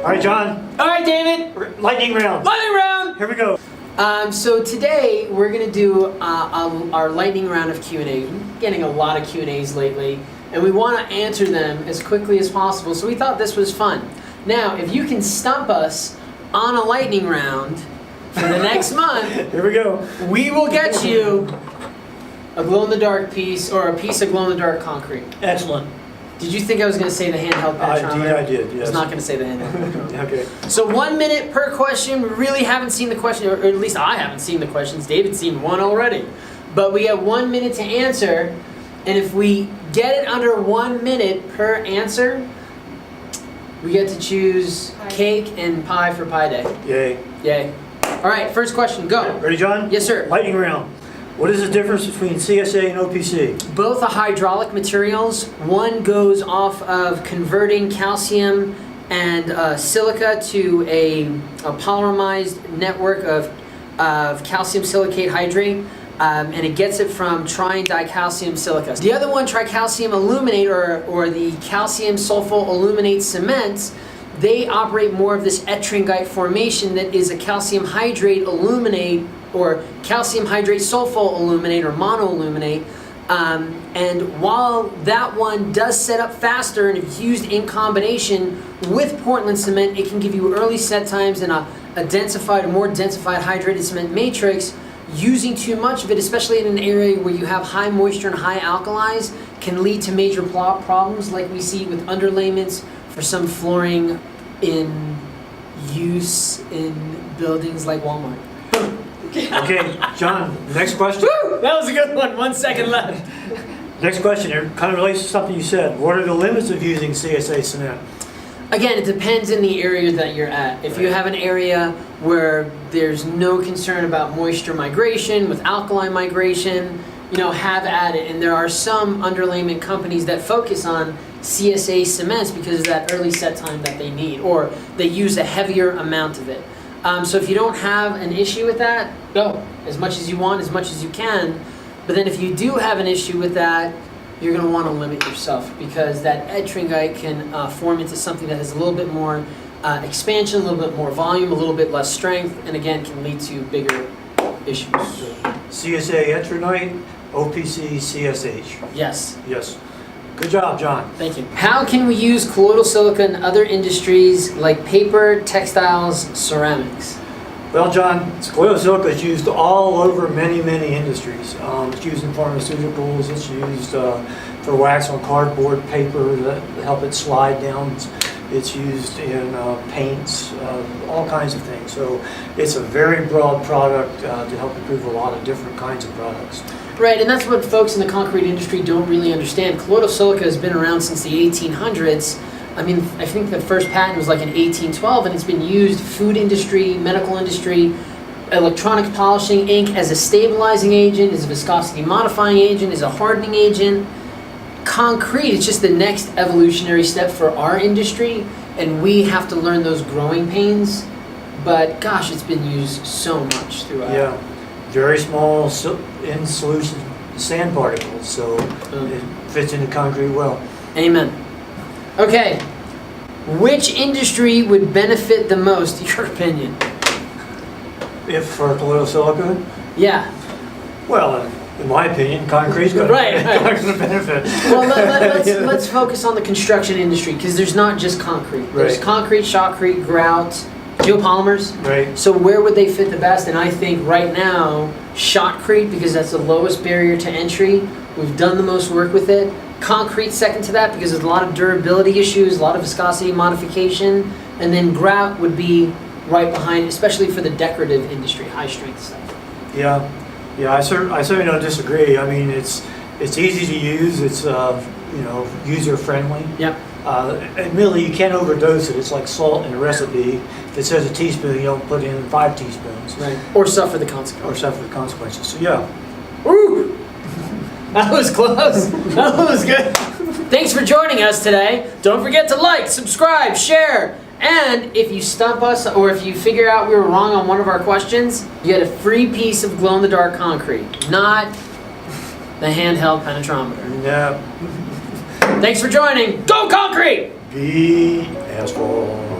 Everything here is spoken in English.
All right, John. All right, David. Lightning round. Lightning round. Here we go. So today we're gonna do our lightning round of Q&A. We're getting a lot of Q&As lately, and we want to answer them as quickly as possible. So we thought this was fun. Now, if you can stump us on a lightning round for the next month, here we go. We will get you a glow-in-the-dark piece or a piece of glow-in-the-dark concrete. Excellent. Did you think I was going to say the handheld penetrometer? I did, yes. I was not going to say the handheld penetrometer. Okay. So 1 minute per question. We really haven't seen the question, or at least I haven't seen the questions. David's seen one already. But we have 1 minute to answer, and if we get it under 1 minute per answer, we get to choose cake and pie for Pie Day. Yay. Yay. All right, first question, go. Ready, John? Yes, sir. Lightning round. What is the difference between CSA and OPC? Both are hydraulic materials. One goes off of converting calcium and silica to a polymerized network of calcium silicate hydrate, and it gets it from dicalcium silica. The other one, tricalcium aluminate, or the calcium sulfo aluminate cements, they operate more of this ettringite formation that is a calcium hydrate aluminate, or calcium hydrate sulfo aluminate, or monoaluminate. And while that one does set up faster, and if used in combination with Portland cement, it can give you early set times and a more densified hydrated cement matrix. Using too much of it, especially in an area where you have high moisture and high alkalis, can lead to major problems like we see with underlayments for some flooring in use in buildings like Walmart. Okay, John, next question. Woo! That was a good one. 1 second left. Next question. It kind of relates to something you said. What are the limits of using CSA cement? Again, it depends in the area that you're at. If you have an area where there's no concern about moisture migration, with alkali migration, have at it. And there are some underlayment companies that focus on CSA cements because of that early set time that they need, or they use a heavier amount of it. So if you don't have an issue with that, go as much as you want, as much as you can. But then if you do have an issue with that, you're going to want to limit yourself, because that ettringite can form into something that has a little bit more expansion, a little bit more volume, a little bit less strength, and again can lead to bigger issues. CSA ettringite, OPC, CSH. Yes. Yes. Good job, John. Thank you. How can we use colloidal silica in other industries like paper, textiles, ceramics? Well, John, colloidal silica is used all over many, many industries. It's used in pharmaceuticals. It's used for wax on cardboard, paper to help it slide down. It's used in paints, all kinds of things. So it's a very broad product to help improve a lot of different kinds of products. Right, and that's what folks in the concrete industry don't really understand. Colloidal silica has been around since the 1800s. I mean, I think the first patent was like in 1812, and it's been used food industry, medical industry, electronics polishing, ink, as a stabilizing agent, as a viscosity modifying agent, as a hardening agent. Concrete is just the next evolutionary step for our industry, and we have to learn those growing pains. But gosh, it's been used so much throughout. Yeah, very small in solution sand particles, so it fits into concrete well. Amen. Okay, which industry would benefit the most, your opinion? If for colloidal silica? Yeah. Well, in my opinion, concrete's going to benefit. Well, let's focus on the construction industry, because there's not just concrete. There's concrete, shotcrete, grout, geopolymers. Right. So where would they fit the best? And I think right now, shotcrete, because that's the lowest barrier to entry. We've done the most work with it. Concrete second to that, because there's a lot of durability issues, a lot of viscosity modification. And then grout would be right behind, especially for the decorative industry, high strength stuff. Yeah. Yeah, I certainly don't disagree. I mean, it's easy to use. It's user friendly. Yep. Admittedly, you can't overdose it. It's like salt in a recipe. If it says a teaspoon, you don't put in 5 teaspoons. Right. Or suffer the consequences. Or suffer the consequences. So yeah. Woo! That was close. That was good. Thanks for joining us today. Don't forget to like, subscribe, share. And if you stump us, or if you figure out we were wrong on one of our questions, you get a free piece of glow-in-the-dark concrete, not the handheld penetrometer. Yeah. Thanks for joining. Go Concrete! Be asphalt.